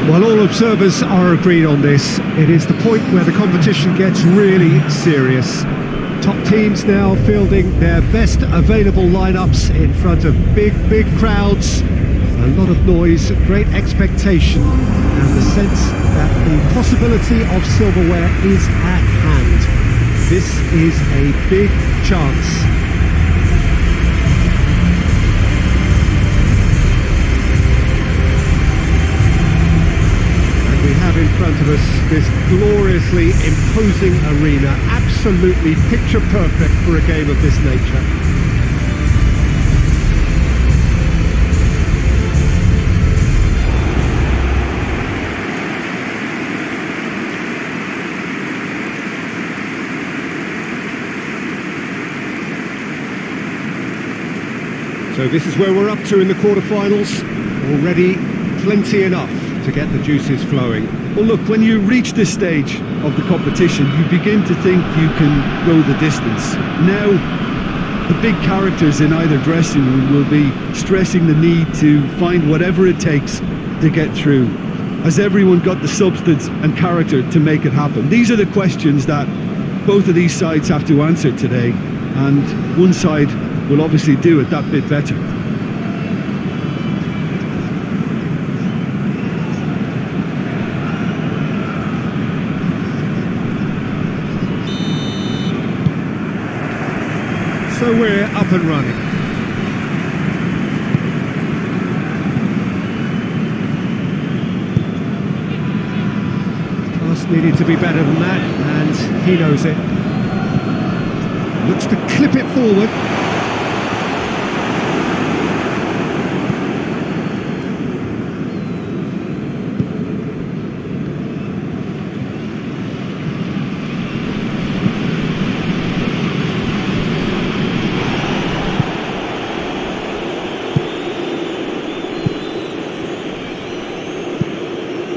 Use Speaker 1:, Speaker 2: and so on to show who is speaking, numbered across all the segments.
Speaker 1: Well, all observers are agreed on this. It is the point where the competition gets really serious. Top teams now fielding their best available lineups in front of big crowds. A lot of noise, great expectation, and the sense that the possibility of silverware is at hand. This is a big chance. In front of us, this gloriously imposing arena, absolutely picture perfect for a game of this nature. So this is where we're up to in the quarterfinals. Already plenty enough to get the juices flowing.
Speaker 2: Well, look, when you reach this stage of the competition, you begin to think you can go the distance. Now, the big characters in either dressing room will be stressing the need to find whatever it takes to get through. Has everyone got the substance and character to make it happen? These are the questions that both of these sides have to answer today, and one side will obviously do it that bit better.
Speaker 1: So we're up and running. Pass needed to be better than that, and he knows it. Looks to clip it forward.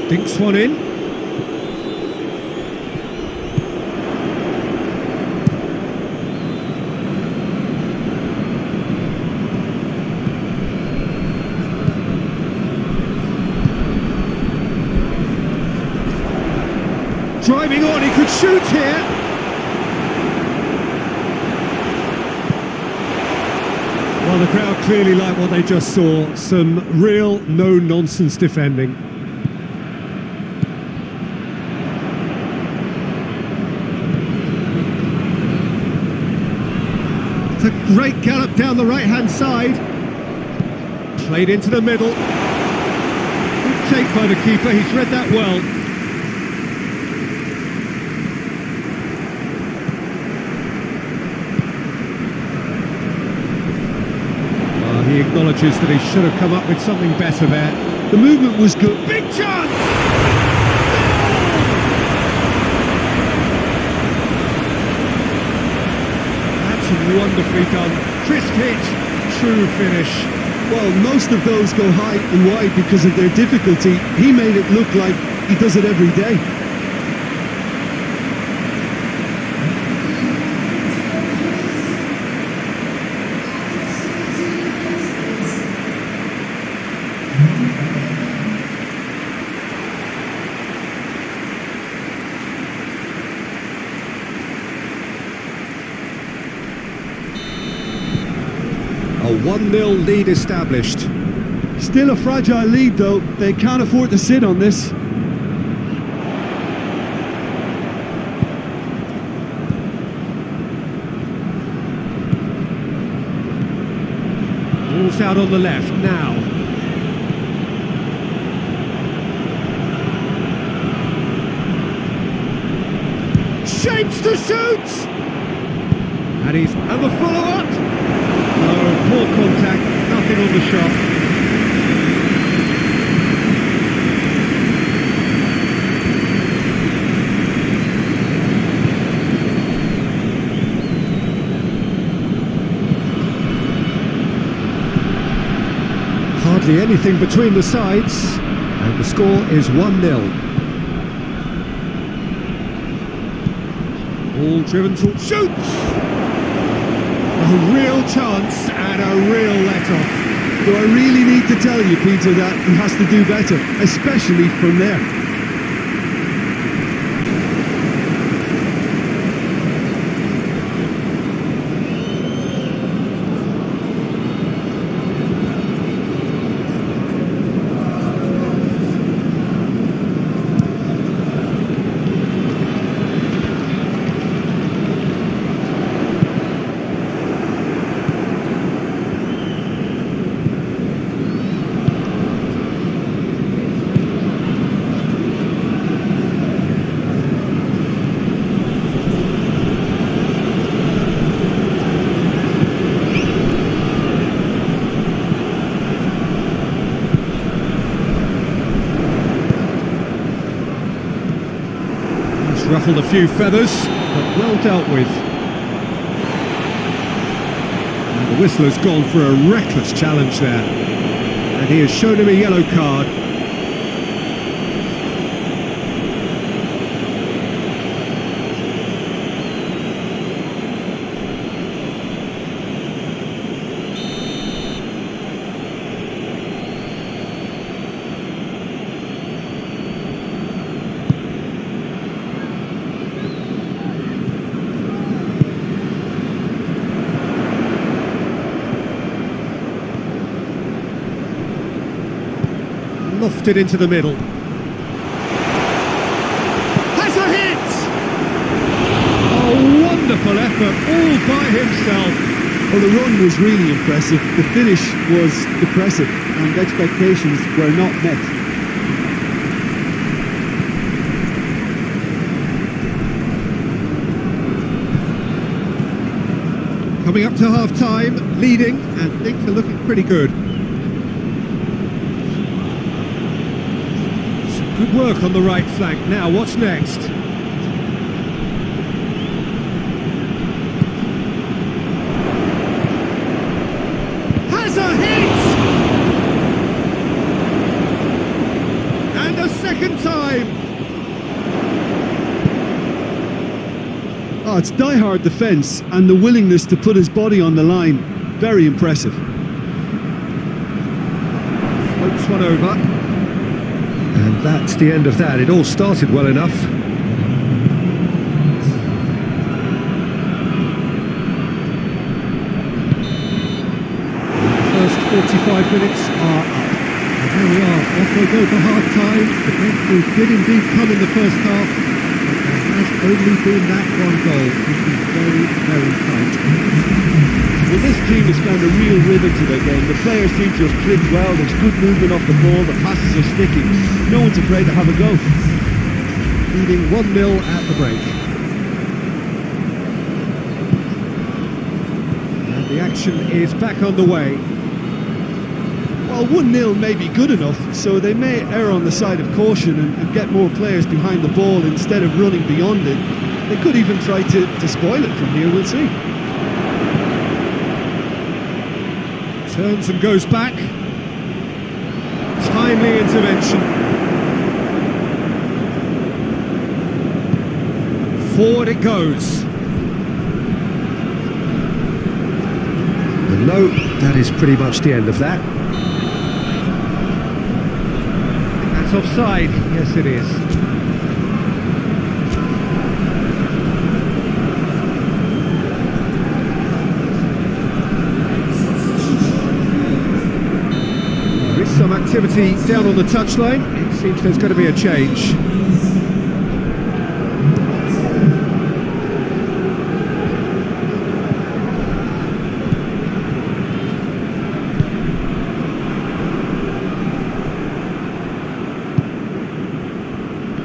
Speaker 1: Dinks one in. Driving on, he could shoot here. Well, the crowd clearly like what they just saw. Some real no-nonsense defending. It's a great gallop down the right-hand side. Played into the middle. Good take by the keeper, he's read that well. He acknowledges that he should have come up with something better there.
Speaker 2: The movement was good.
Speaker 1: Big chance! Wonderfully done. Crisp hit, true finish.
Speaker 2: Well, most of those go high and wide because of their difficulty. He made it look like he does it every day.
Speaker 1: A 1-0 lead established.
Speaker 2: Still a fragile lead though, they can't afford to sit on this.
Speaker 1: Ball's out on the left now. Shapes to shoot! And the follow-up! No, poor contact, nothing on the shot. Hardly anything between the sides, and the score is 1-0. Ball driven to shoots! A real chance and a real let-off.
Speaker 2: Do I really need to tell you, Peter, that he has to do better, especially from there?
Speaker 1: Ruffled a few feathers, but well dealt with. And the whistler's gone for a reckless challenge there. And he has shown him a yellow card. Lofted into the middle. Has a hit! A wonderful effort all by himself.
Speaker 2: Well, the run was really impressive. The finish was depressive, and expectations were not met.
Speaker 1: Coming up to half-time, leading, and things are looking pretty good. Good work on the right flank. Now, what's next? Has a hit! And a second time!
Speaker 2: Oh, it's die-hard defence, and the willingness to put his body on the line. Very impressive.
Speaker 1: Floats one over. And that's the end of that. It all started well enough. The first 45 minutes are up. And here we are, off they go for half-time. The breakthrough did indeed come in the first half, but there has only been that one goal, which is very, very tight.
Speaker 2: Well, this team has found a real rhythm to their game. The players seem to have clicked well. There's good movement off the ball. The passes are sticking. No one's afraid to have a go.
Speaker 1: Leading 1-0 at the break. And the action is back on the way.
Speaker 2: Well, 1-0 may be good enough, so they may err on the side of caution and get more players behind the ball instead of running beyond it. They could even try to spoil it from here. We'll see.
Speaker 1: Turns and goes back. Timely intervention. Forward it goes. And no, that is pretty much the end of that. That's offside. Yes, it is. Some activity down on the touchline. It seems there's going to be a change.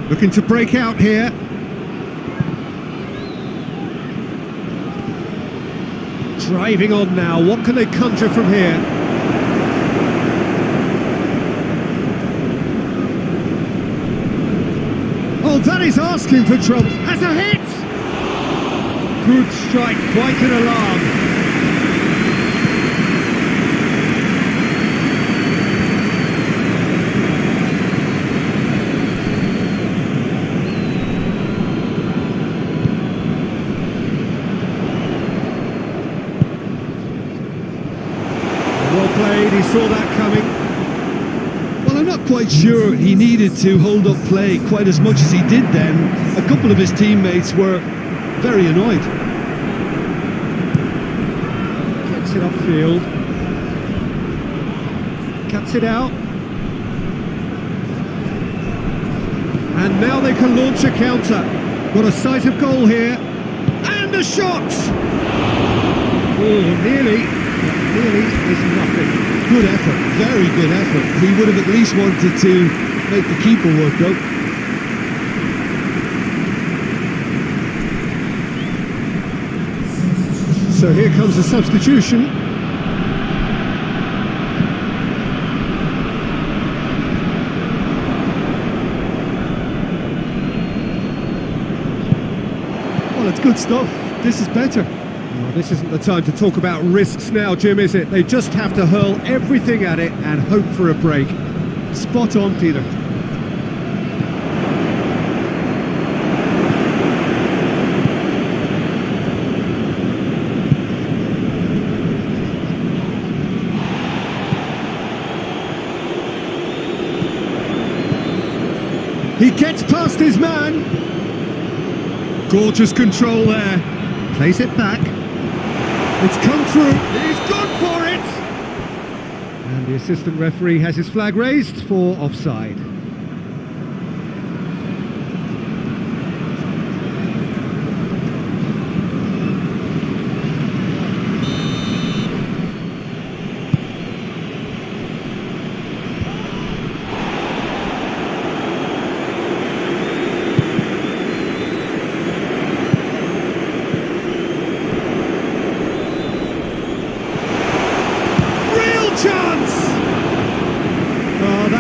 Speaker 1: Looking to break out here. Driving on now. What can they conjure from here? Oh, that is asking for trouble. Has a hit! Good strike, quite an alarm. Well played, he saw that coming.
Speaker 2: Well, I'm not quite sure he needed to hold up play quite as much as he did then. A couple of his teammates were very annoyed.
Speaker 1: Gets it upfield. Cuts it out. And now they can launch a counter. Got a sight of goal here. And a shot! Oh, nearly. Nearly is nothing.
Speaker 2: Good effort, very good effort. He would have at least wanted to make the keeper work though.
Speaker 1: So here comes the substitution.
Speaker 2: Well, it's good stuff. This is better.
Speaker 1: Well, this isn't the time to talk about risks now, Jim, is it? They just have to hurl everything at it and hope for a break.
Speaker 2: Spot on, Peter.
Speaker 1: He gets past his man. Gorgeous control there. Plays it back. It's come through. He's gone for it. And the assistant referee has his flag raised for offside.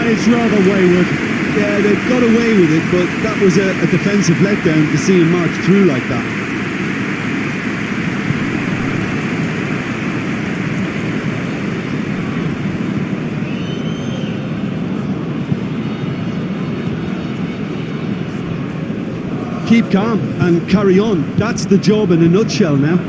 Speaker 1: It's rather wayward.
Speaker 2: Yeah, they've got away with it, but that was a defensive letdown to see him march through like that. Keep calm and carry on. That's the job in a nutshell now.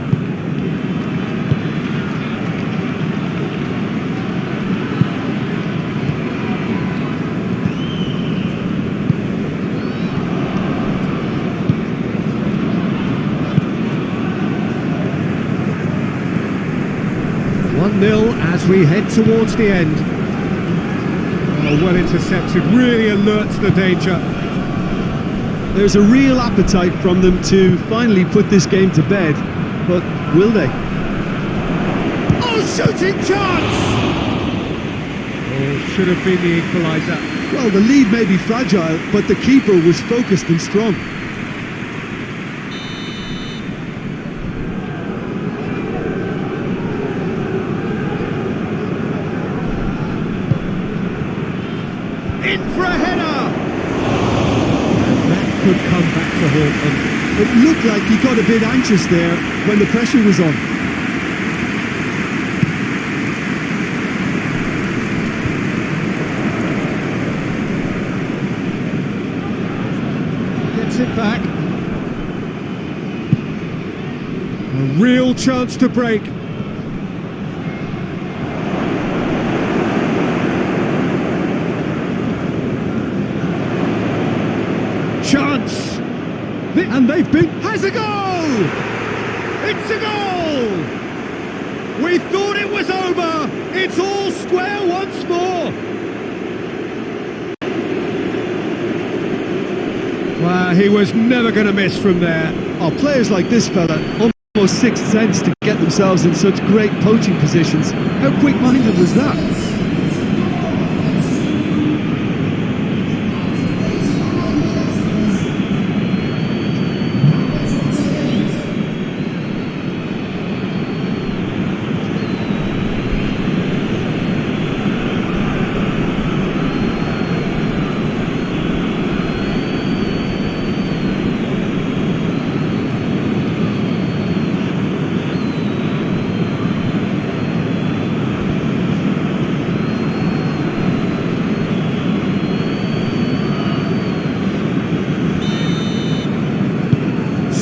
Speaker 1: As we head towards the end. Oh, well intercepted, really alerts the danger.
Speaker 2: There's a real appetite from them to finally put this game to bed, but will they?
Speaker 1: Oh, shooting chance! Oh, should have been the equaliser.
Speaker 2: Well, the lead may be fragile, but the keeper was focused and strong.
Speaker 1: In for a header! And that could come back to haunt them.
Speaker 2: It looked like he got a bit anxious there when the pressure was on.
Speaker 1: Gets it back. A real chance to break. Chance! And they've been... Has a goal! It's a goal! We thought it was over! It's all square once more! Well, he was never going to miss from there.
Speaker 2: Oh, players like this fella, almost sixth sense to get themselves in such great poaching positions. How quick-minded was that?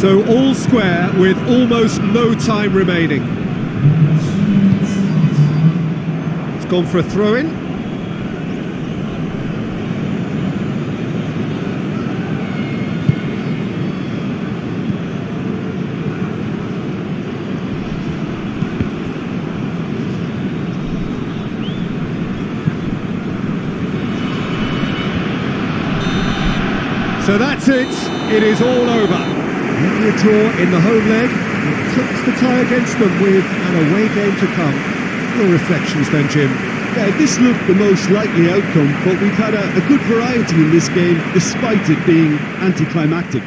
Speaker 1: So all square with almost no time remaining. gone for a throw-in. So that's it. It is all over. Only a draw in the home leg. It tips the tie against them with an away game to come. Your reflections then, Jim?
Speaker 2: Yeah, this looked the most likely outcome, but we've had a good variety in this game, despite it being anticlimactic.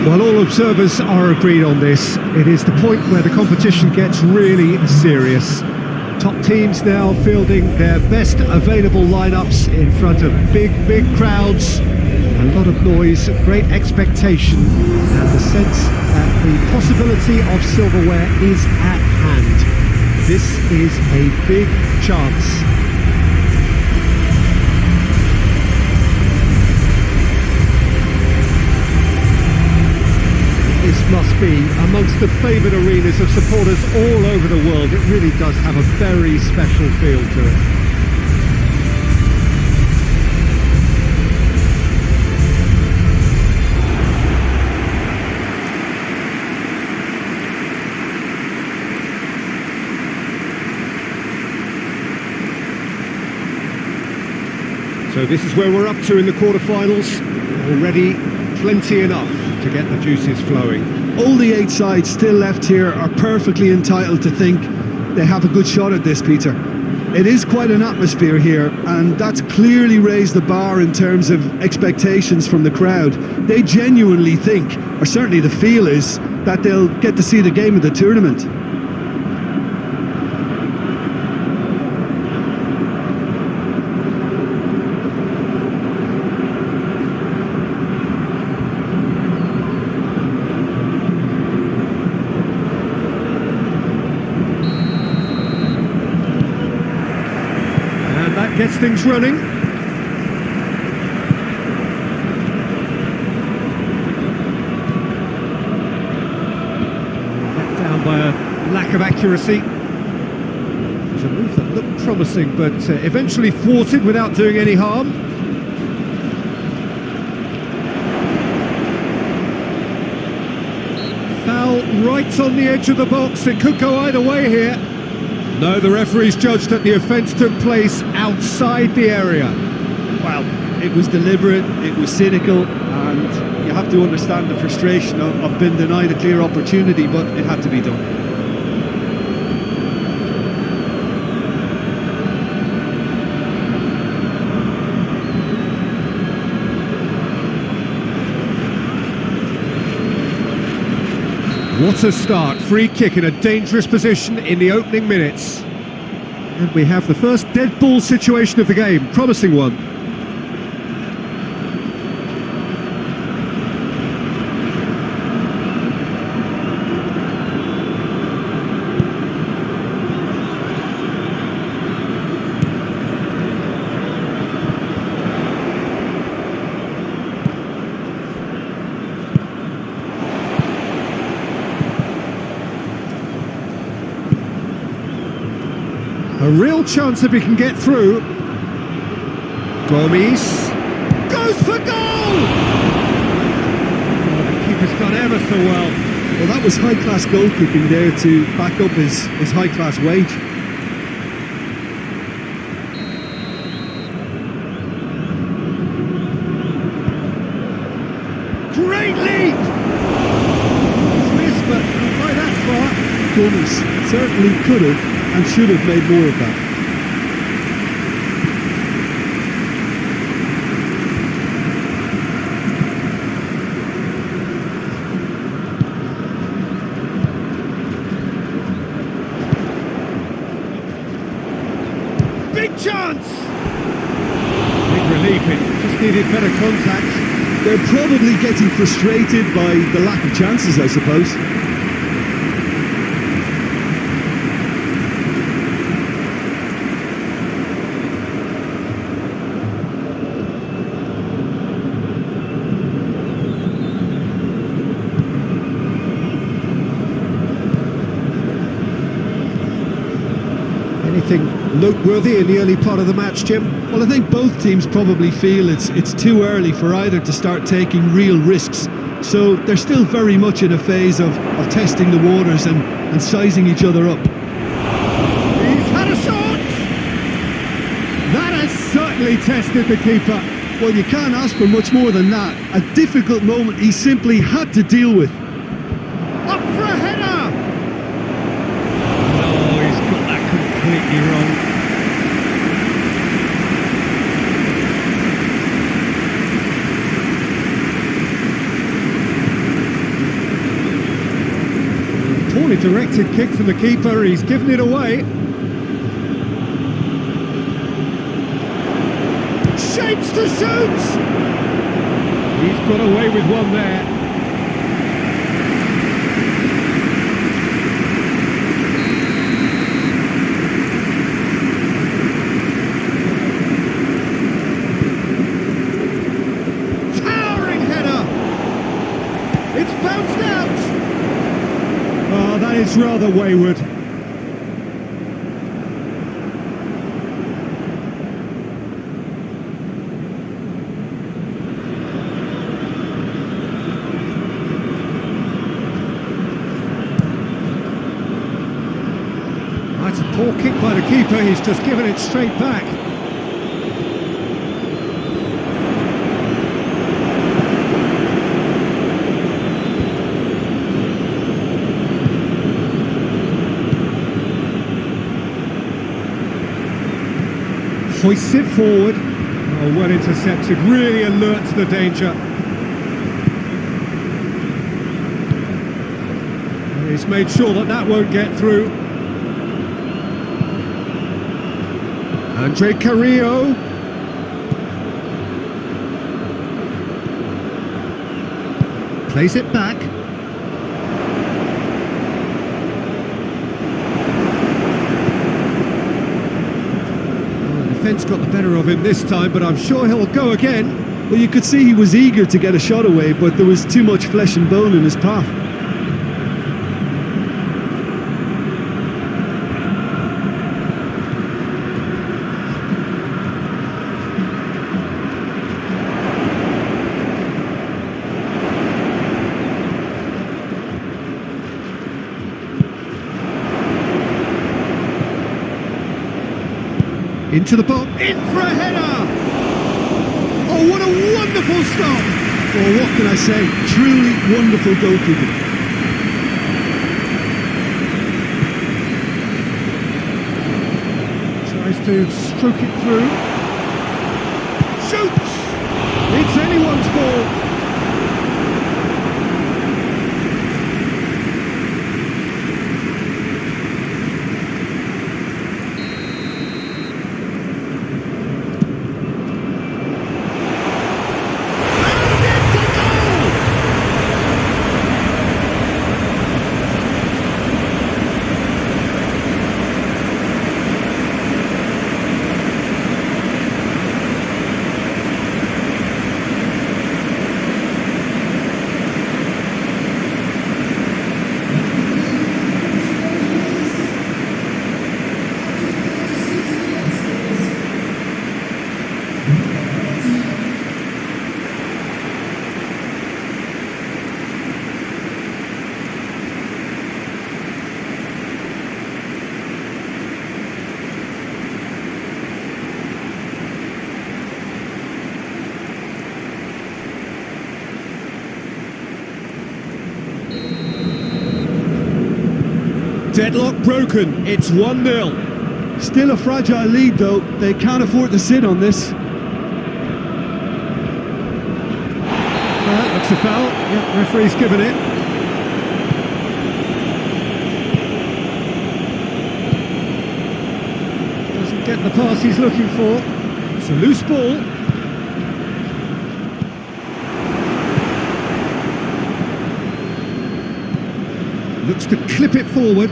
Speaker 1: While all observers are agreed on this, it is the point where the competition gets really serious. Top teams now fielding their best available lineups in front of big crowds. A lot of noise, great expectation, and the sense that the possibility of silverware is at hand. This is a big chance. This must be amongst the favoured arenas of supporters all over the world. It really does have a very special feel to it. So this is where we're up to in the quarterfinals. Already plenty enough to get the juices flowing.
Speaker 2: All the 8 sides still left here are perfectly entitled to think they have a good shot at this, Peter. It is quite an atmosphere here, and that's clearly raised the bar in terms of expectations from the crowd. They genuinely think, or certainly the feel is, that they'll get to see the game of the tournament.
Speaker 1: Gets things running. Let down by a lack of accuracy. It was a move that looked promising, but eventually thwarted without doing any harm. Foul right on the edge of the box. It could go either way here. No, the referee's judged that the offence took place outside the area.
Speaker 2: Well, it was deliberate, it was cynical, and you have to understand the frustration of being denied a clear opportunity, but it had to be done.
Speaker 1: What a start, free kick in a dangerous position in the opening minutes. And we have the first dead ball situation of the game, promising one. A real chance if he can get through. Gomes goes for goal! Oh, the keeper's done ever so well.
Speaker 2: Well, that was high-class goalkeeping there to back up his high-class wage.
Speaker 1: Great lead! Missed, but not by that far.
Speaker 2: Gomes certainly could have and should have made more of that.
Speaker 1: Big chance! Big relief, it just needed better contact.
Speaker 2: They're probably getting frustrated by the lack of chances, I suppose.
Speaker 1: Anything noteworthy in the early part of the match, Jim?
Speaker 2: Well, I think both teams probably feel it's too early for either to start taking real risks. So they're still very much in a phase of testing the waters and sizing each other up.
Speaker 1: He's had a shot! That has certainly tested the keeper.
Speaker 2: Well, you can't ask for much more than that. A difficult moment he simply had to deal with.
Speaker 1: Up for a header! No, he's got that completely wrong. Poorly directed kick from the keeper, he's given it away. Shapes to shoot! He's got away with one there. Towering header! It's bounced out! Oh, that is rather wayward. That's a poor kick by the keeper, he's just given it straight back. Hoists it forward. Oh, well intercepted, really alert to the danger. He's made sure that that won't get through. Andre Carrillo. Plays it back. Defence got the better of him this time, but I'm sure he'll go again.
Speaker 2: Well, you could see he was eager to get a shot away, but there was too much flesh and bone in his path.
Speaker 1: Into the box, in for a header! Oh, what a wonderful stop!
Speaker 2: Well, what can I say? Truly wonderful goalkeeping.
Speaker 1: Tries to stroke it through. Shoots! It's anyone's ball! Deadlock broken, it's 1-0.
Speaker 2: Still a fragile lead though, they can't afford to sit on this.
Speaker 1: That looks a foul. Yep, referee's given it. Doesn't get the pass he's looking for. It's a loose ball. Looks to clip it forward.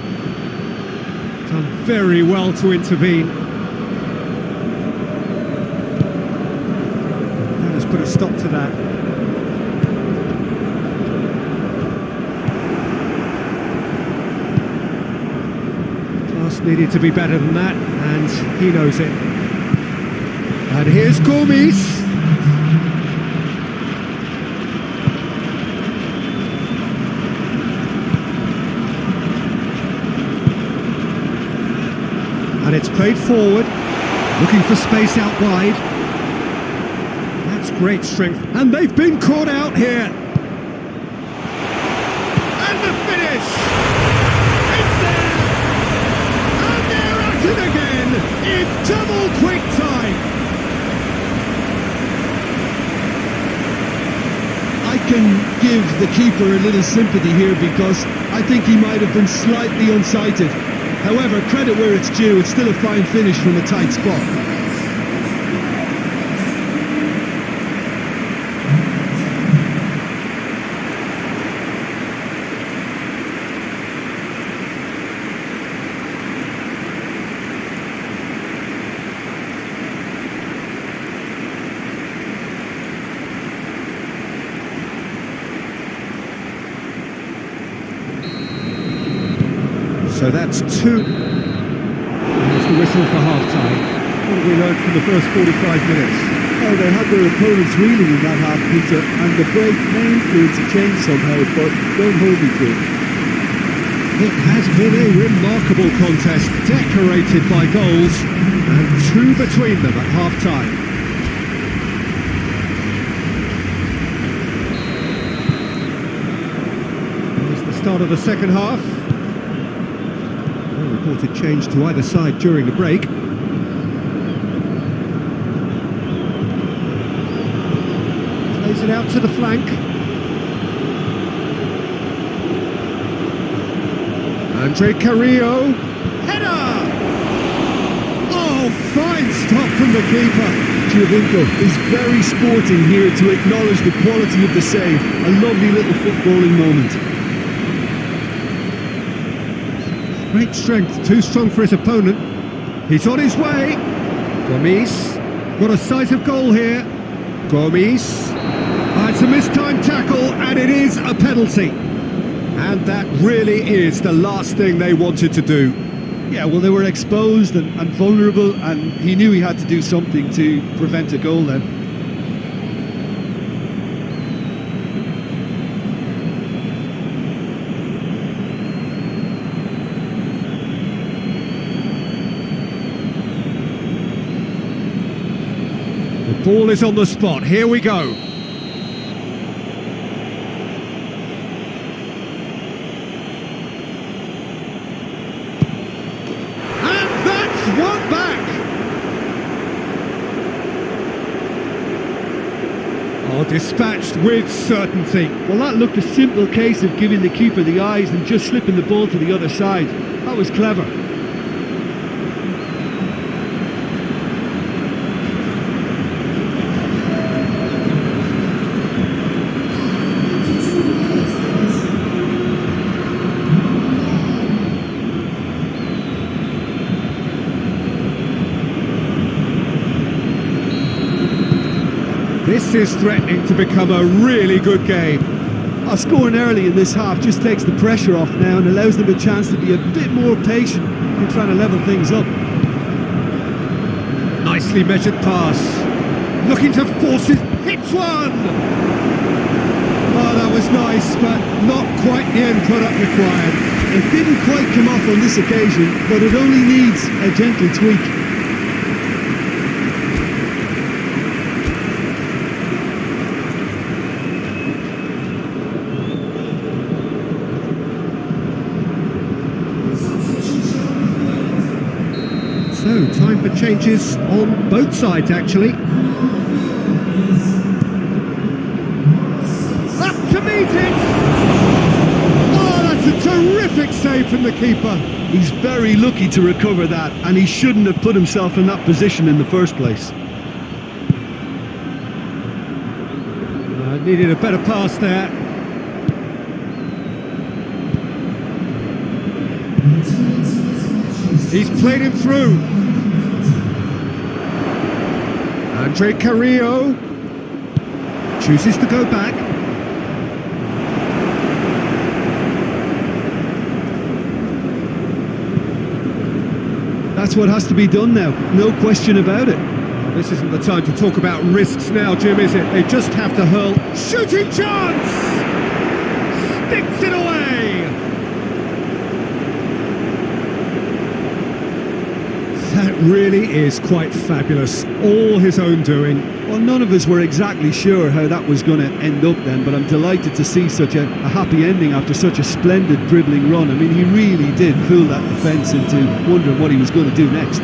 Speaker 1: Done very well to intervene. That has put a stop to that. Pass needed to be better than that, and he knows it. And here's Gomis. And it's played forward, looking for space out wide. That's great strength, and they've been caught out here. And the finish! It's there! And they're at it again, in double quick time!
Speaker 2: I can give the keeper a little sympathy here because I think he might have been slightly unsighted. However, credit where it's due, it's still a fine finish from a tight spot.
Speaker 1: So that's two. There's the whistle for half-time. What have we learned from the first 45 minutes?
Speaker 2: Oh, they had their opponents reeling in that half, Peter, and the break may influence a change somehow, but don't hold me to it.
Speaker 1: It has been a remarkable contest, decorated by goals, and two between them at half-time. Here's the start of the second half. No reported change to either side during the break. Plays it out to the flank. Andre Carrillo, header! Oh, fine stop from the keeper.
Speaker 2: Giovinco is very sporting here to acknowledge the quality of the save. A lovely little footballing moment.
Speaker 1: Great strength, too strong for his opponent. He's on his way. Gomis, got a sight of goal here. Gomis, it's a mistimed tackle and it is a penalty. And that really is the last thing they wanted to do.
Speaker 2: Yeah, well, they were exposed and vulnerable, and he knew he had to do something to prevent a goal then.
Speaker 1: The ball is on the spot, here we go. One back! Oh, dispatched with certainty.
Speaker 2: Well, that looked a simple case of giving the keeper the eyes and just slipping the ball to the other side. That was clever.
Speaker 1: This is threatening to become a really good game.
Speaker 2: Scoring early in this half just takes the pressure off now and allows them a chance to be a bit more patient in trying to level things up.
Speaker 1: Nicely measured pass. Looking to force it. Hits one! Oh, that was nice, but not quite the end product required.
Speaker 2: It didn't quite come off on this occasion, but it only needs a gentle tweak.
Speaker 1: the changes on both sides, actually. Up to meet it! Oh, that's a terrific save from the keeper.
Speaker 2: He's very lucky to recover that, and he shouldn't have put himself in that position in the first place.
Speaker 1: Needed a better pass there. He's played him through. Andre Carrillo chooses to go back.
Speaker 2: That's what has to be done now, no question about it.
Speaker 1: This isn't the time to talk about risks now, Jim, is it? They just have to hurl. Shooting chance! Sticks it away! That really is quite fabulous. All his own doing.
Speaker 2: Well, none of us were exactly sure how that was going to end up then, but I'm delighted to see such a happy ending after such a splendid dribbling run. I mean, he really did fool that defence into wondering what he was going to do next.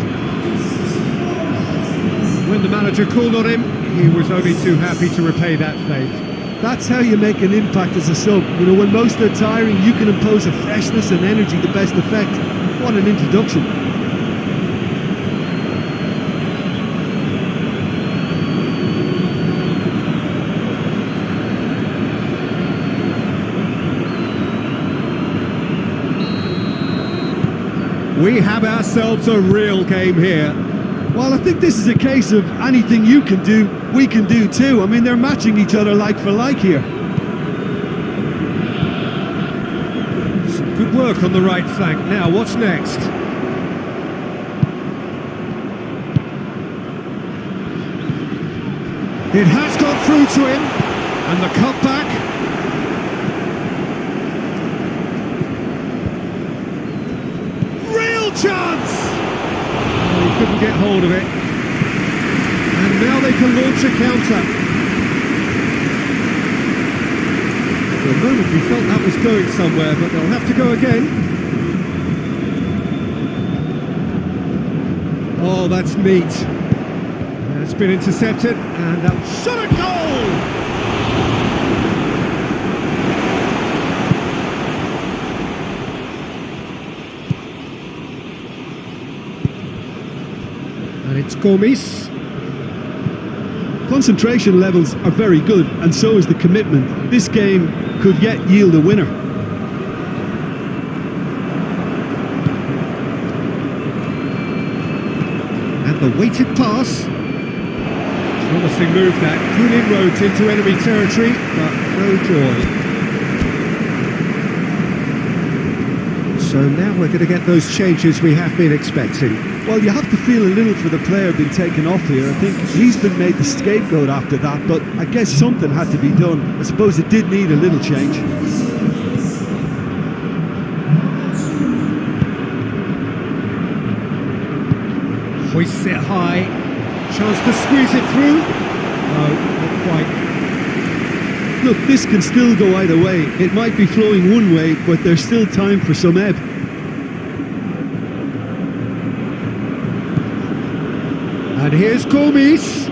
Speaker 1: When the manager called on him, he was only too happy to repay that faith.
Speaker 2: That's how you make an impact as a sub. You know, when most are tiring, you can impose a freshness and energy the best effect. What an introduction.
Speaker 1: We have ourselves a real game here.
Speaker 2: Well, I think this is a case of anything you can do, we can do too. I mean, they're matching each other like for like here.
Speaker 1: Some good work on the right flank. Now, what's next? It has gone through to him, and the cutback. Real chance! He couldn't get hold of it. And now they can launch a counter. For a moment we felt that was going somewhere, but they'll have to go again. Oh, that's neat. It's been intercepted, and that shot a goal! And it's Gomes.
Speaker 2: Concentration levels are very good, and so is the commitment. This game could yet yield a winner.
Speaker 1: And the weighted pass. Promising move that. Good inroads into enemy territory, but no joy. So now we're going to get those changes we have been expecting.
Speaker 2: Well, you have to feel a little for the player being taken off here. I think he's been made the scapegoat after that, but I guess something had to be done. I suppose it did need a little change.
Speaker 1: Hoists it high. Chance to squeeze it through. No, not quite.
Speaker 2: Look, this can still go either way. It might be flowing one way, but there's still time for some ebb.
Speaker 1: And here's Gomes.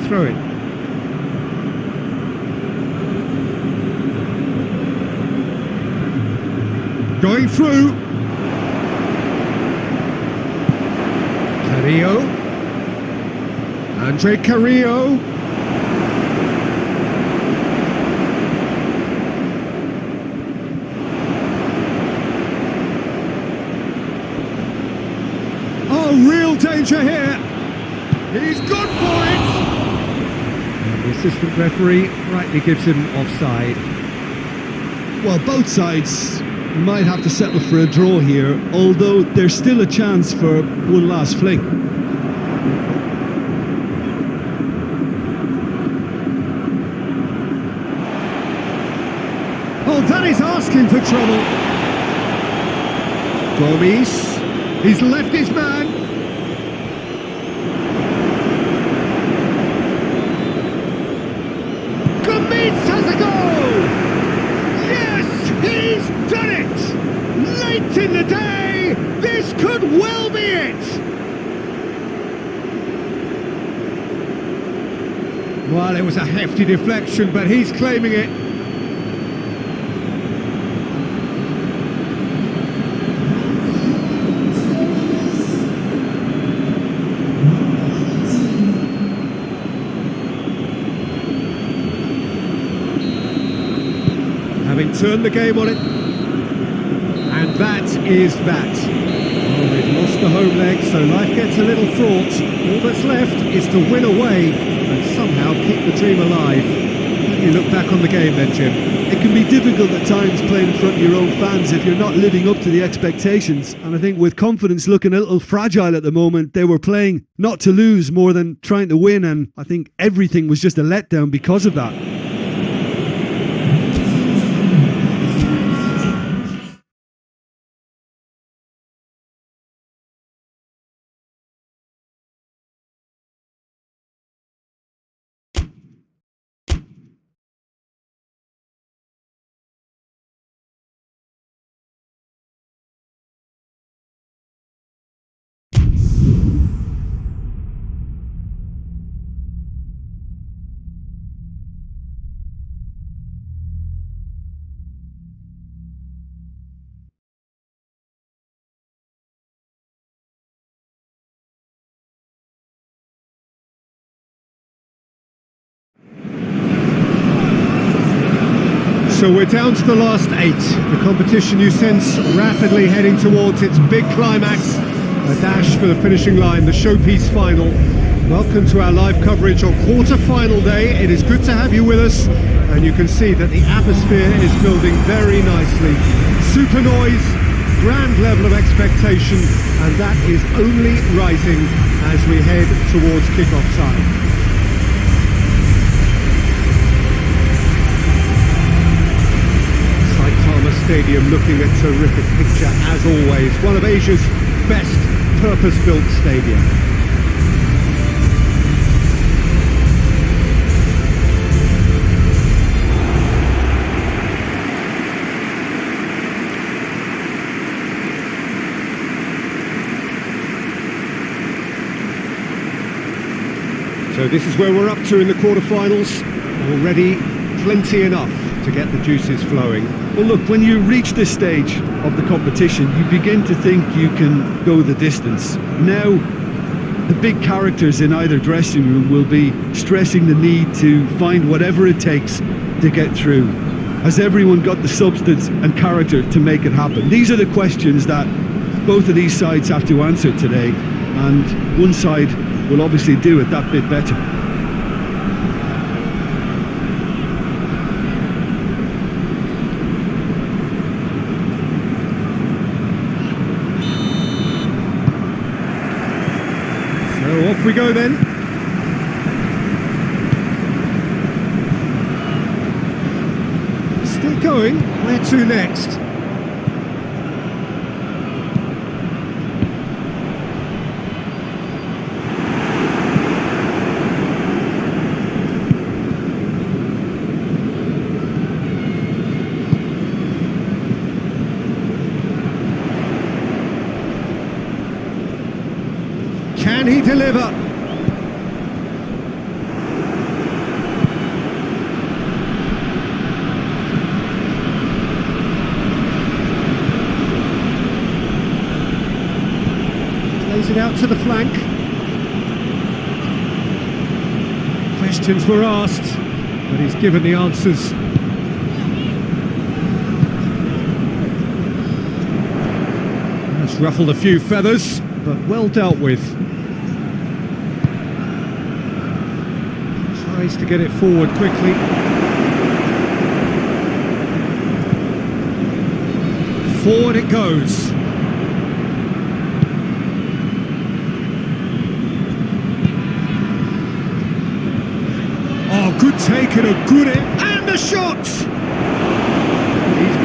Speaker 1: Throw it. Going through. Carrillo. Andre Carrillo. Oh, real danger here. He's gone for it. And the assistant referee rightly gives him offside.
Speaker 2: Well, both sides might have to settle for a draw here, although there's still a chance for one last fling.
Speaker 1: Oh, that is asking for trouble. Gomes, he's left his man. Well, it was a hefty deflection, but he's claiming it. Having turned the game on it. And that is that. Oh, they've lost the home leg, so life gets a little fraught. All that's left is to win away and somehow keep the dream alive. How do you look back on the game then, Jim?
Speaker 2: It can be difficult at times playing in front of your own fans if you're not living up to the expectations. And I think with confidence looking a little fragile at the moment, they were playing not to lose more than trying to win. And I think everything was just a letdown because of that.
Speaker 1: So we're down to the last 8. The competition, you sense, rapidly heading towards its big climax. A dash for the finishing line, the showpiece final. Welcome to our live coverage on quarter-final day. It is good to have you with us, and you can see that the atmosphere is building very nicely. Super noise, grand level of expectation, and that is only rising as we head towards kick-off time. Stadium looking a terrific picture as always, one of Asia's best purpose-built stadia. So this is where we're up to in the quarterfinals. Already plenty enough to get the juices flowing.
Speaker 2: Well, look, when you reach this stage of the competition, you begin to think you can go the distance. Now, the big characters in either dressing room will be stressing the need to find whatever it takes to get through. Has everyone got the substance and character to make it happen? These are the questions that both of these sides have to answer today, and one side will obviously do it that bit better.
Speaker 1: Off we go then. Still going. Where to next? Can he deliver? Plays it out to the flank. Questions were asked, but he's given the answers. That's ruffled a few feathers, but well dealt with. Tries to get it forward quickly. Forward it goes. Oh, good take and a good hit. And the shot! He's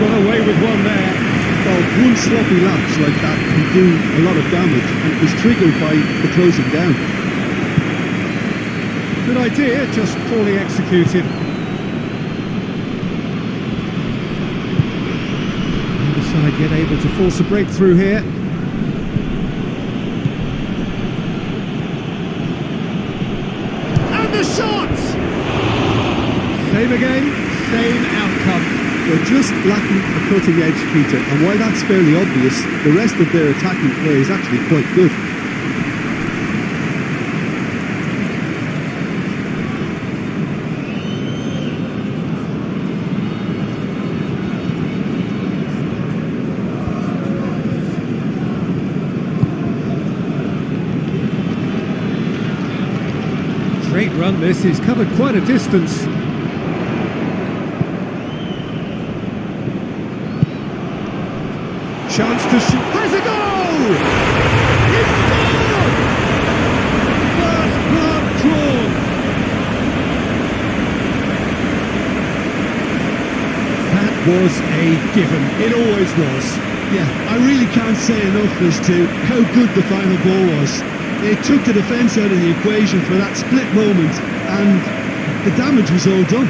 Speaker 1: got away with one there.
Speaker 2: Well, one sloppy lapse like that can do a lot of damage, and it was triggered by the closing down.
Speaker 1: Good idea, just poorly executed. Either side yet able to force a breakthrough here. And the shot! Same again, same outcome.
Speaker 2: They're just lacking a cutting edge, Peter, and while that's fairly obvious, the rest of their attacking play is actually quite good.
Speaker 1: Great run this, he's covered quite a distance. Chance to shoot, has a goal! He's scored! First blood drawn. That was a given, it always was.
Speaker 2: Yeah, I really can't say enough as to how good the final ball was. It took the defence out of the equation for that split moment, and the damage was all done.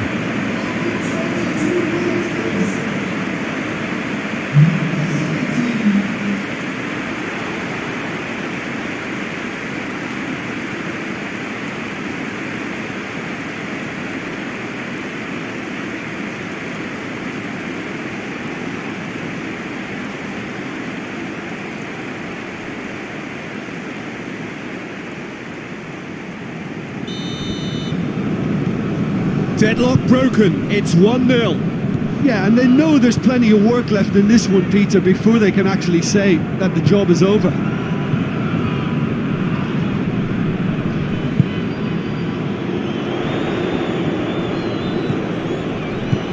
Speaker 1: Deadlock broken, it's 1-0.
Speaker 2: Yeah, and they know there's plenty of work left in this one, Peter, before they can actually say that the job is over.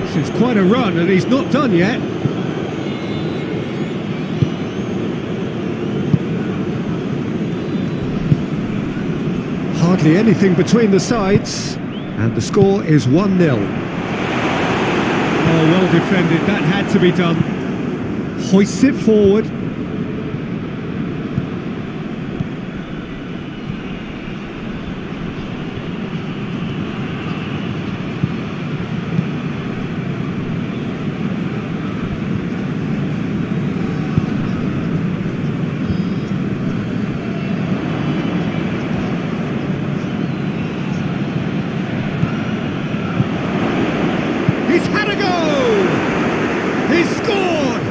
Speaker 1: This is quite a run and he's not done yet. Hardly anything between the sides. And the score is 1-0. Oh, well defended, that had to be done. Hoists it forward. He's had a go! He's scored!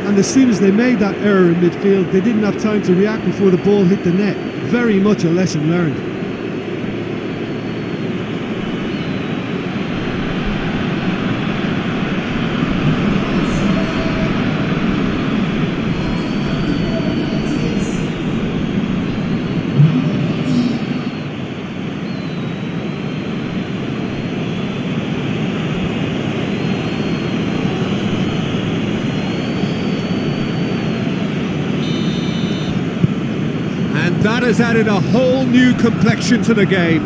Speaker 2: And as soon as they made that error in midfield, they didn't have time to react before the ball hit the net. Very much a lesson learned.
Speaker 1: And that has added a whole new complexion to the game.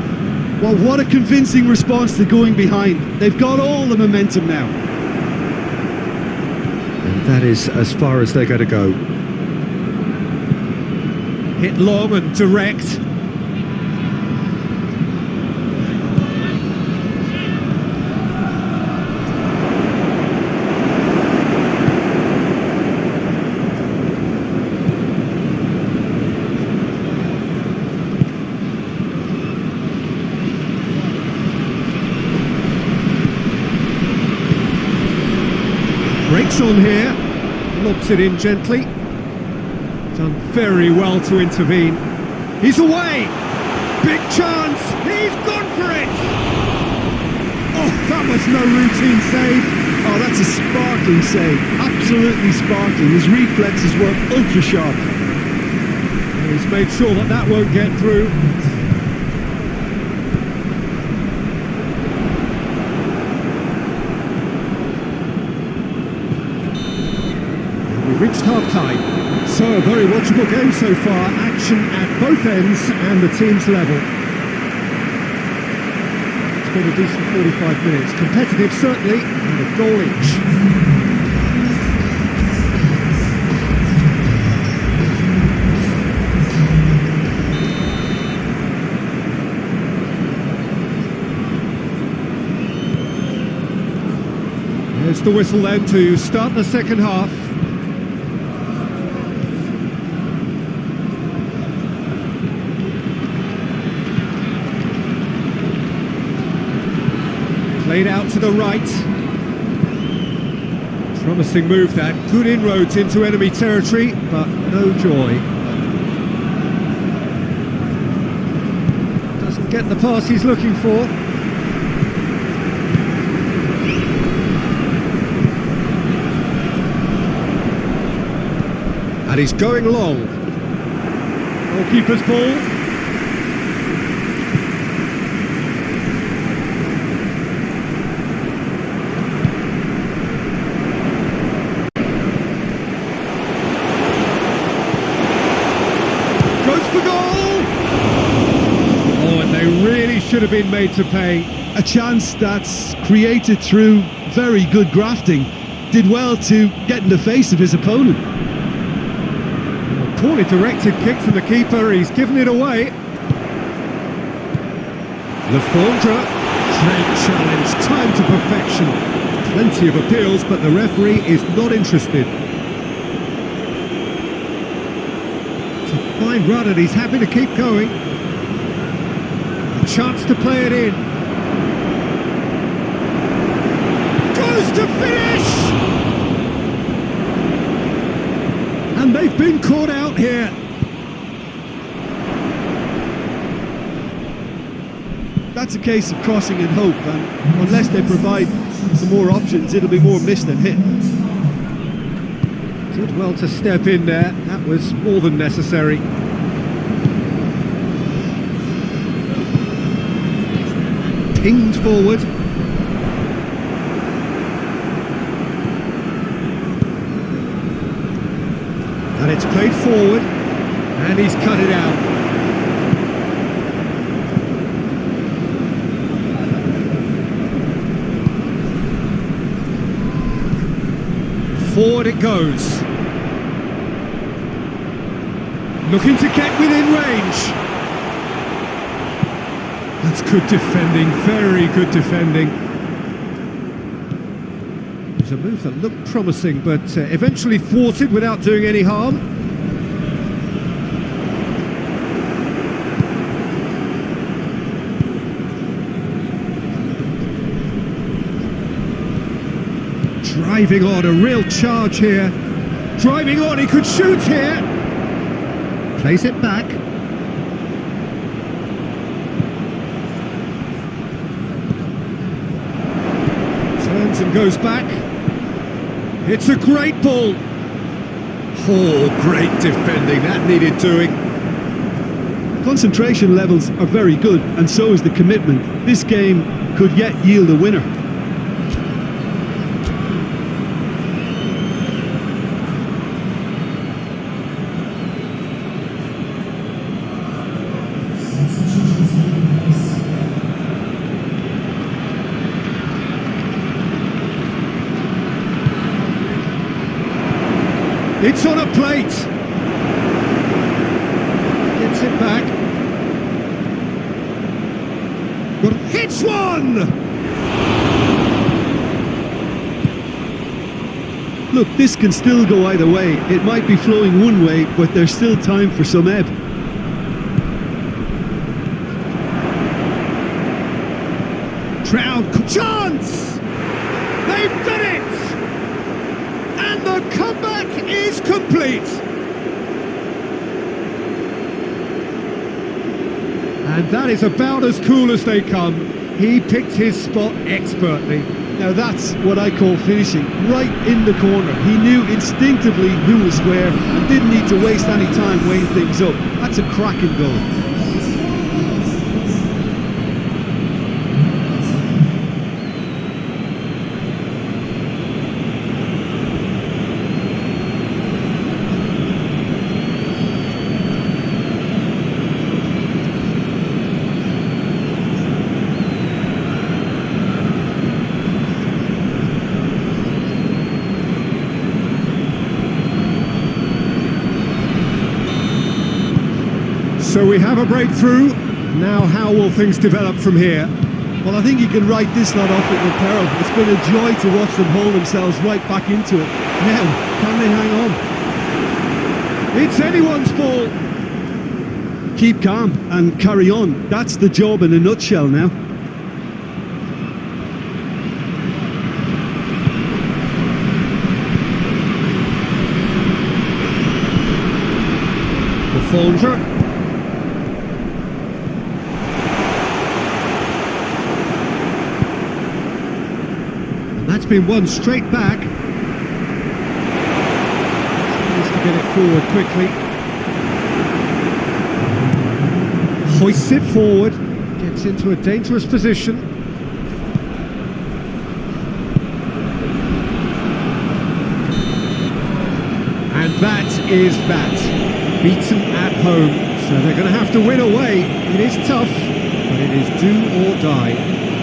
Speaker 2: Well, what a convincing response to going behind. They've got all the momentum now.
Speaker 1: And that is as far as they're going to go. Hit long and direct. Breaks on here, lobs it in gently. Done very well to intervene. He's away! Big chance! He's gone for it!
Speaker 2: Oh, that was no routine save. Oh, that's a sparkling save. Absolutely sparkling. His reflexes were ultra sharp.
Speaker 1: He's made sure that that won't get through. We've reached half-time. So a very watchable game so far. Action at both ends and the team's level. It's been a decent 45 minutes. Competitive certainly, and a goal each. There's the whistle then to start the second half. Played out to the right. Promising move that. Good inroads into enemy territory, but no joy. Doesn't get the pass he's looking for. And he's going long. Goalkeeper's ball. Should have been made to pay.
Speaker 2: A chance that's created through very good grafting. Did well to get in the face of his opponent.
Speaker 1: A poorly directed kick from the keeper, he's given it away. Lefondre, great challenge, time to perfection. Plenty of appeals, but the referee is not interested. It's a fine run and he's happy to keep going. Chance to play it in. Goes to finish! And they've been caught out here.
Speaker 2: That's a case of crossing in hope, and unless they provide some more options, it'll be more missed than hit.
Speaker 1: Did well to step in there. That was more than necessary. Pinged forward. And it's played forward. And he's cut it out. Forward it goes. Looking to get within range. That's good defending, very good defending. It was a move that looked promising, but eventually thwarted without doing any harm. Driving on, a real charge here. Driving on, he could shoot here. Plays it back. And goes back. It's a great ball. Oh, great defending. That needed doing.
Speaker 2: Concentration levels are very good, and so is the commitment. This game could yet yield a winner.
Speaker 1: It's on a plate. Gets it back. But hits one!
Speaker 2: Look, this can still go either way. It might be flowing one way, but there's still time for some ebb.
Speaker 1: Trout, chance! They've done it! And the comeback is complete. And that is about as cool as they come. He picked his spot expertly.
Speaker 2: Now that's what I call finishing, right in the corner. He knew instinctively who was where and didn't need to waste any time weighing things up. That's a cracking goal.
Speaker 1: So we have a breakthrough. Now how will things develop from here?
Speaker 2: Well, I think you can write this lot off at the peril. It's been a joy to watch them haul themselves right back into it. Now, can they hang on?
Speaker 1: It's anyone's ball.
Speaker 2: Keep calm and carry on. That's the job in a nutshell now.
Speaker 1: Folger. And that's been won straight back. Needs to get it forward quickly. Hoists it forward. Gets into a dangerous position. And that is that. Beaten at home, so they're going to have to win away. It is tough, but it is do or die.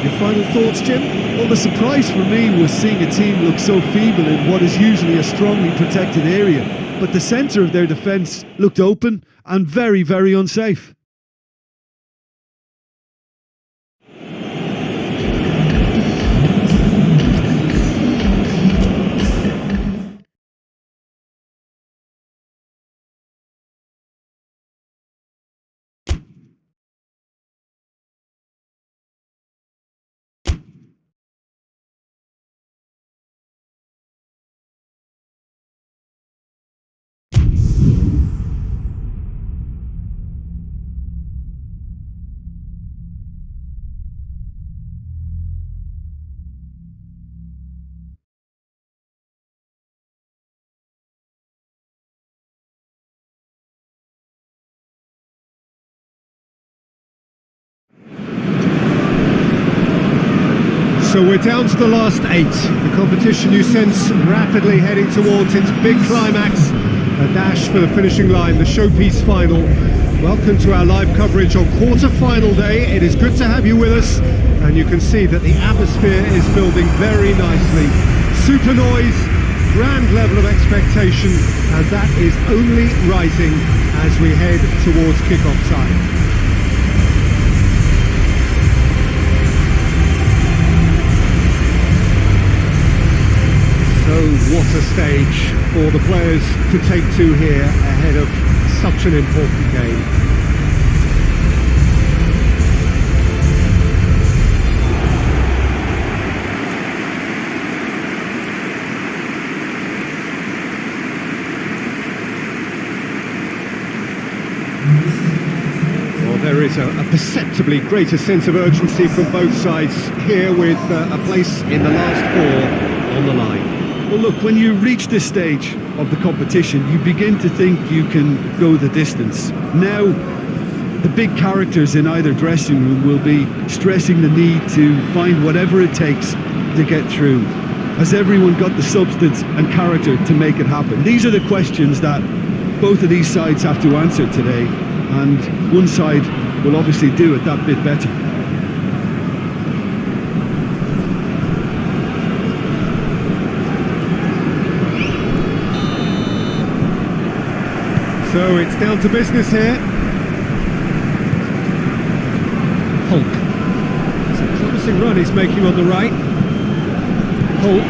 Speaker 1: Your final thoughts, Jim?
Speaker 2: Well, the surprise for me was seeing a team look so feeble in what is usually a strongly protected area. But the centre of their defence looked open and very, very unsafe.
Speaker 1: So we're down to the last 8. The competition you sense rapidly heading towards its big climax. A dash for the finishing line, the showpiece final. Welcome to our live coverage on quarter-final day. It is good to have you with us, and you can see that the atmosphere is building very nicely. Super noise, grand level of expectation, and that is only rising as we head towards kick-off time. So what a stage for the players to take to here ahead of such an important game. Well, there is a perceptibly greater sense of urgency from both sides here, with a place in the last 4 on the line.
Speaker 2: Well, look, when you reach this stage of the competition, you begin to think you can go the distance. Now, the big characters in either dressing room will be stressing the need to find whatever it takes to get through. Has everyone got the substance and character to make it happen? These are the questions that both of these sides have to answer today, and one side will obviously do it that bit better.
Speaker 1: So it's down to business here. Hulk. It's a promising run he's making on the right. Hulk.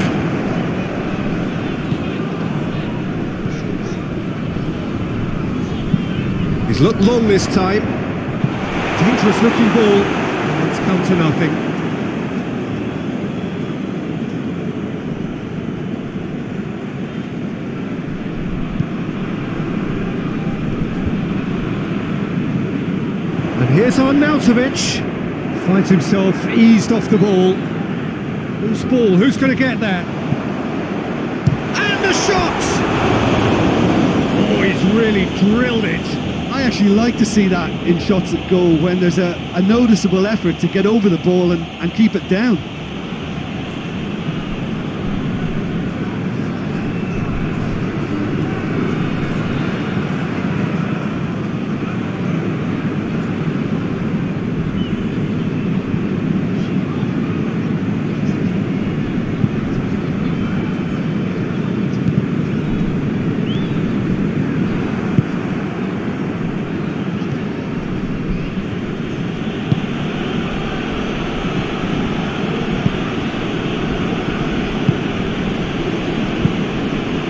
Speaker 1: He's looked long this time. Dangerous looking ball. And it's come to nothing. And here's Arnautovic, finds himself eased off the ball. Loose ball, who's going to get that? And the shot! Oh, he's really drilled it.
Speaker 2: I actually like to see that in shots at goal, when there's a noticeable effort to get over the ball and keep it down.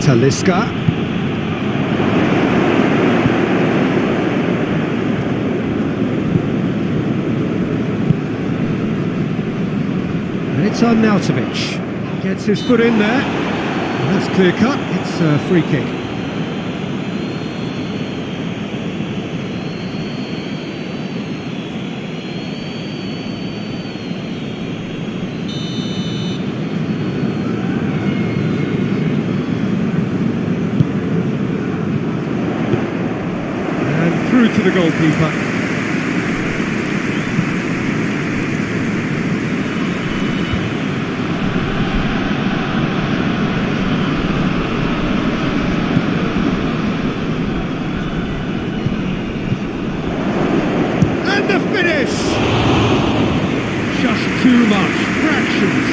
Speaker 1: Talisca. And it's Arnautovic. Gets his foot in there. And that's clear cut. It's a free kick. goalkeeper. And the finish! Just too much, fractions.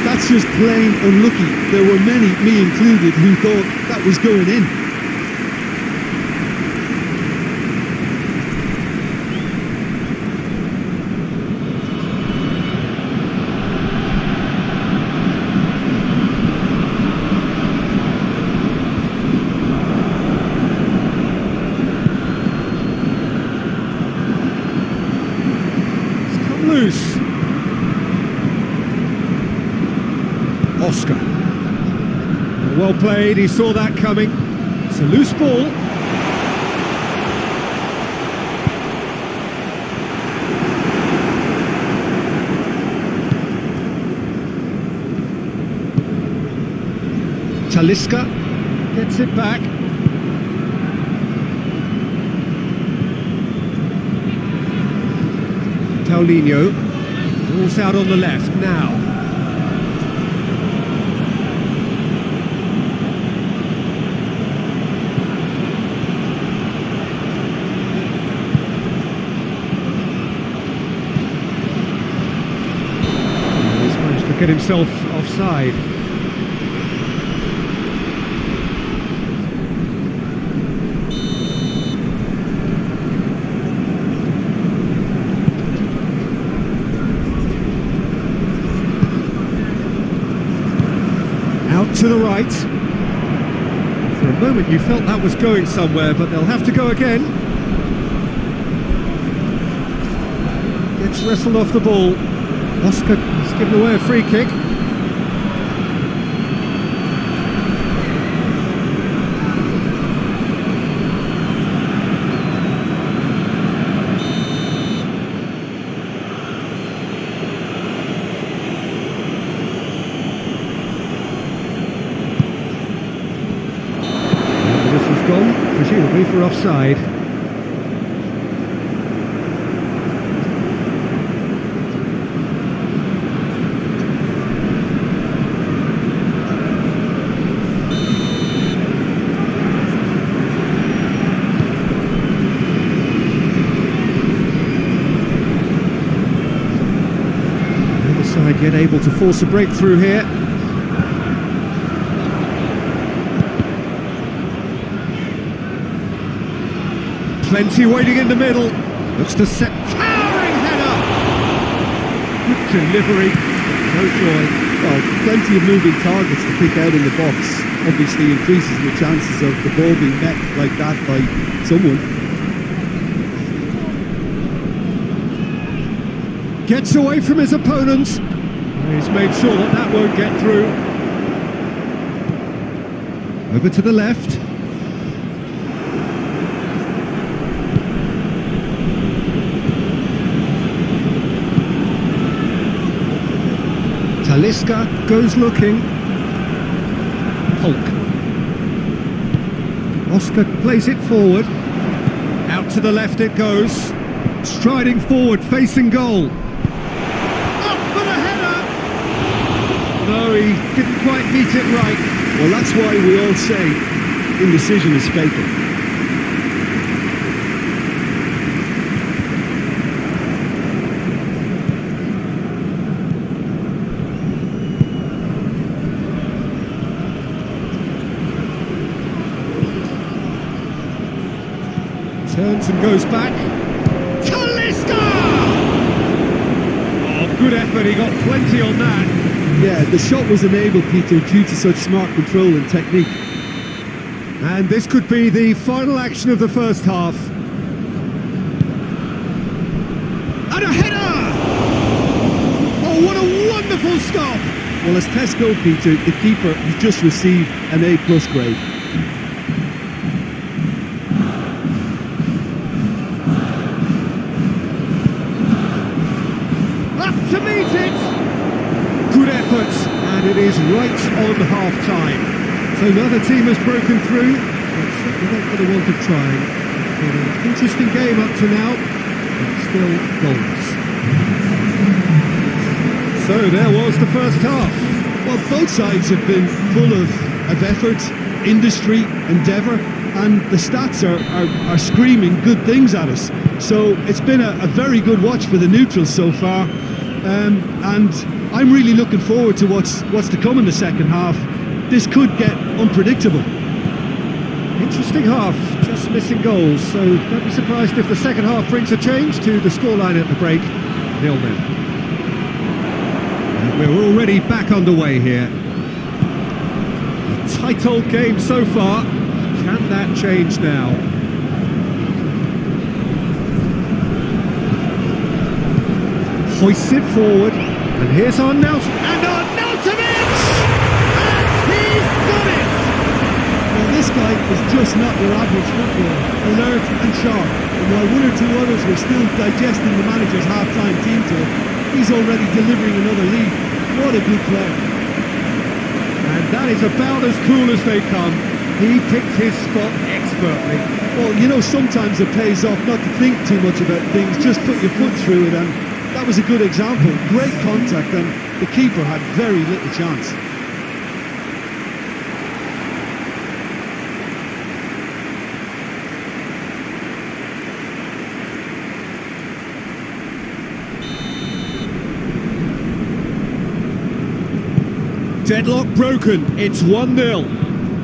Speaker 2: That's just plain unlucky. There were many, me included, who thought that was going in.
Speaker 1: It's come loose. Oscar. Well played, he saw that coming. It's a loose ball. Talisca gets it back. Paulinho. Ball's out on the left now. Get himself offside. Out to the right. For a moment you felt that was going somewhere, but they'll have to go again. Gets wrestled off the ball. Oscar has given away a free kick. And this has gone, presumably for offside. Side yet able to force a breakthrough here. Plenty waiting in the middle. Looks to set. Towering header! Good delivery. No joy.
Speaker 2: Well, plenty of moving targets to pick out in the box. Obviously increases the chances of the ball being met like that by someone.
Speaker 1: Gets away from his opponent. He's made sure that that won't get through. Over to the left. Talisca goes looking. Hulk. Oscar plays it forward. Out to the left it goes. Striding forward, facing goal. No, he didn't quite meet it right.
Speaker 2: Well, that's why we all say indecision is fatal.
Speaker 1: Turns and goes back. Talisca! Oh, good effort, he got plenty on that.
Speaker 2: Yeah, the shot was enabled, Peter, due to such smart control and technique.
Speaker 1: And this could be the final action of the first half. And a header! Oh, what a wonderful stop!
Speaker 2: Well, as tests go, Peter, the keeper has just received an A+ grade.
Speaker 1: Up to meet it! Good effort, and it is right on half-time. So another team has broken through, but certainly not for the want of trying. been an interesting game up to now, but still goals. So there was the first half.
Speaker 2: Well, both sides have been full of effort, industry, endeavour, and the stats are screaming good things at us. So it's been a very good watch for the neutrals so far, and I'm really looking forward to what's to come in the second half. This could get unpredictable.
Speaker 1: Interesting half, just missing goals, so don't be surprised if the second half brings a change to the scoreline at the break, 0-0. And we're already back underway here. A tight old game so far. Can that change now? Hoists it forward, and here's Arnautovic, and he's got it!
Speaker 2: Well, this guy is just not your average footballer, alert and sharp. And while one or two others were still digesting the manager's half-time team talk, he's already delivering another lead. What a good play.
Speaker 1: And that is about as cool as they come. He picked his spot expertly.
Speaker 2: Well, you know, sometimes it pays off not to think too much about things, just put your foot through it, and that was a good example. Great contact, and the keeper had very little chance.
Speaker 1: Deadlock broken, it's 1-0.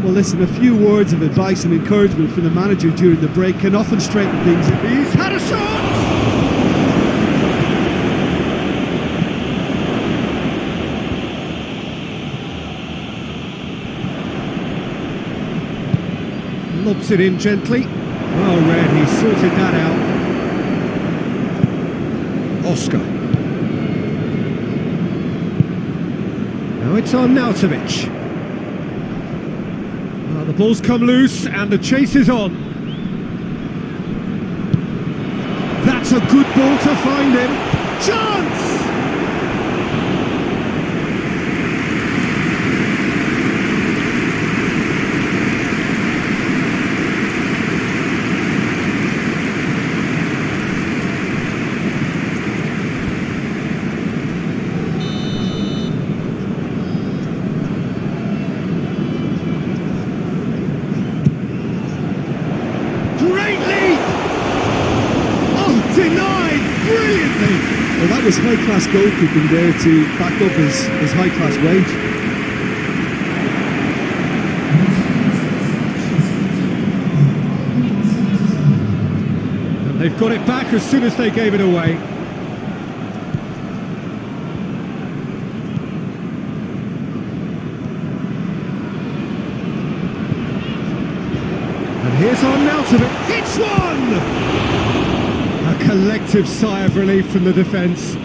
Speaker 2: Well, listen, a few words of advice and encouragement from the manager during the break can often straighten things.
Speaker 1: He's had a shot! Lobs it in gently. Well read, he sorted that out. Oscar. Now it's Arnautovic. Well, the ball's come loose and the chase is on. That's a good ball to find him. Chance!
Speaker 2: Well, that was high-class goalkeeping there to back up his high-class wage.
Speaker 1: And they've got it back as soon as they gave it away. And here's Arnautovic. It's one! A collective sigh of relief from the defence.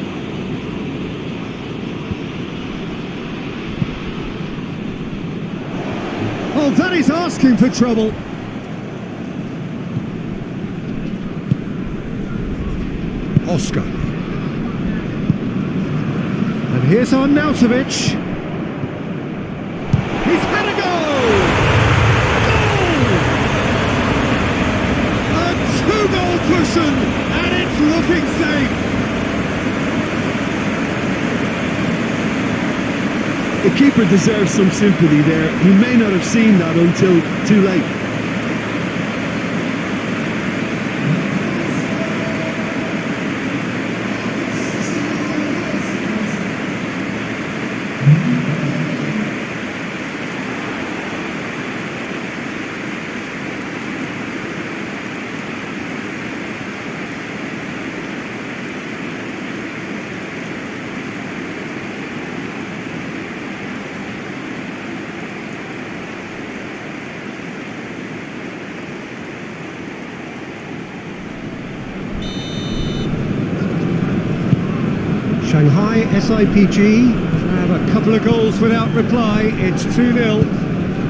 Speaker 1: Oh, that is asking for trouble. Oscar. And here's Arnautovic. He's had a goal! Goal! A two-goal cushion! It's looking safe.
Speaker 2: The keeper deserves some sympathy there. He may not have seen that until too late.
Speaker 1: Shanghai SIPG have a couple of goals without reply. It's 2-0.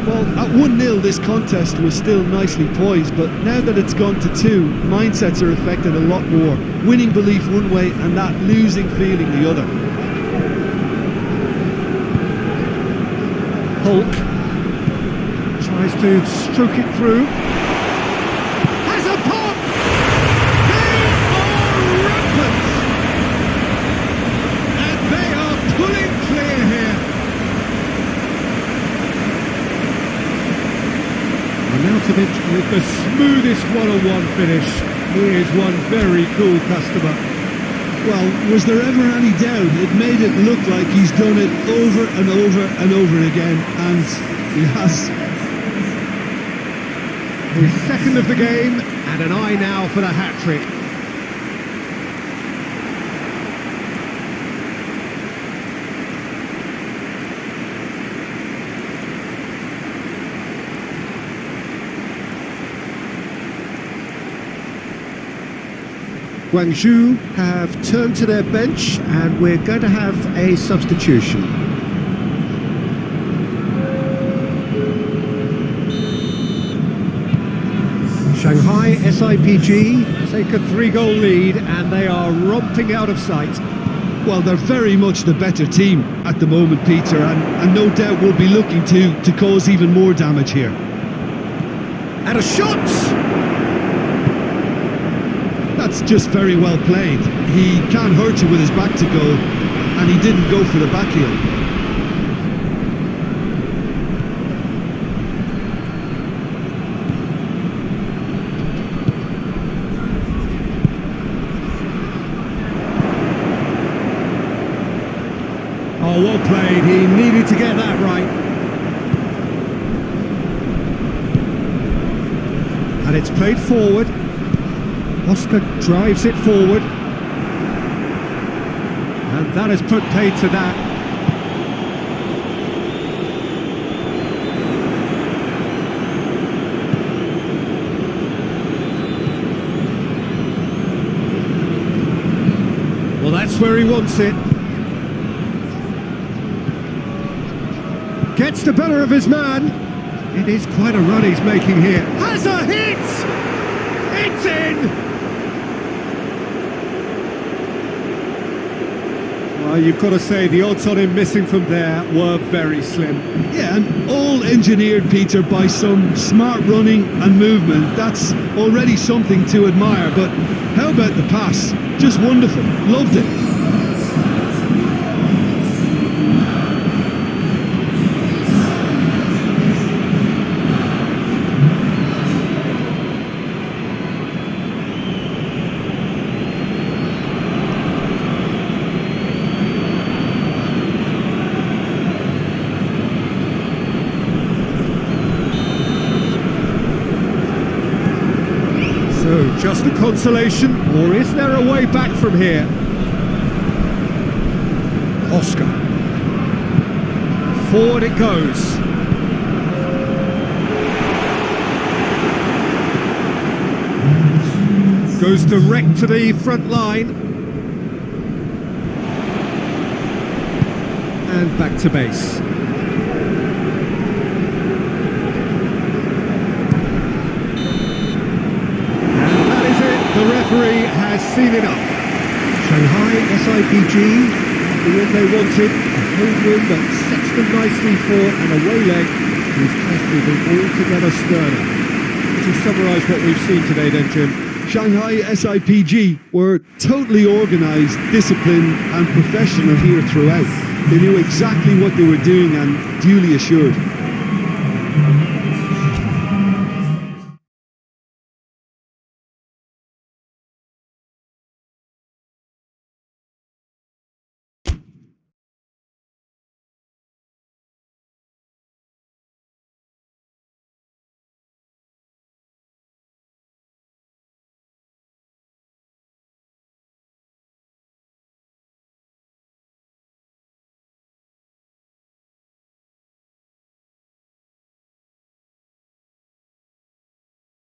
Speaker 2: Well, at 1-0 this contest was still nicely poised, but now that it's gone to 2, mindsets are affected a lot more. Winning belief one way and that losing feeling the other.
Speaker 1: Hulk tries to stroke it through. Has a partner! of it with the smoothest one-on-one finish. He is one very cool customer.
Speaker 2: Well, was there ever any doubt? It made it look like he's done it over and over and over again, and he has.
Speaker 1: His second of the game, and an eye now for the hat-trick. Guangzhou have turned to their bench, and we're going to have a substitution. Shanghai SIPG take a 3-goal lead, and they are romping out of sight.
Speaker 2: Well, they're very much the better team at the moment, Peter, and no doubt will be looking to cause even more damage here.
Speaker 1: And a shot!
Speaker 2: That's just very well played. He can't hurt you with his back to goal, and he didn't go for the back heel.
Speaker 1: Oh, well played. He needed to get that right. And it's played forward. Oscar drives it forward. And that has put paid to that. Well, that's where he wants it. Gets the better of his man. It is quite a run he's making here. Has a hit! It's in! Well, you've got to say the odds on him missing from there were very slim.
Speaker 2: Yeah, and all engineered, Peter, by some smart running and movement. That's already something to admire, but how about the pass? Just wonderful. Loved it.
Speaker 1: So, just a consolation, or is there a way back from here? Oscar. Forward it goes. Goes direct to the front line. And back to base. The referee has seen enough. Shanghai SIPG, the win they wanted, a home win that sets them nicely for an away leg whose test will be altogether sterner. Would you summarise what we've seen today then, Jim?
Speaker 2: Shanghai SIPG were totally organised, disciplined and professional here throughout. They knew exactly what they were doing and duly assured.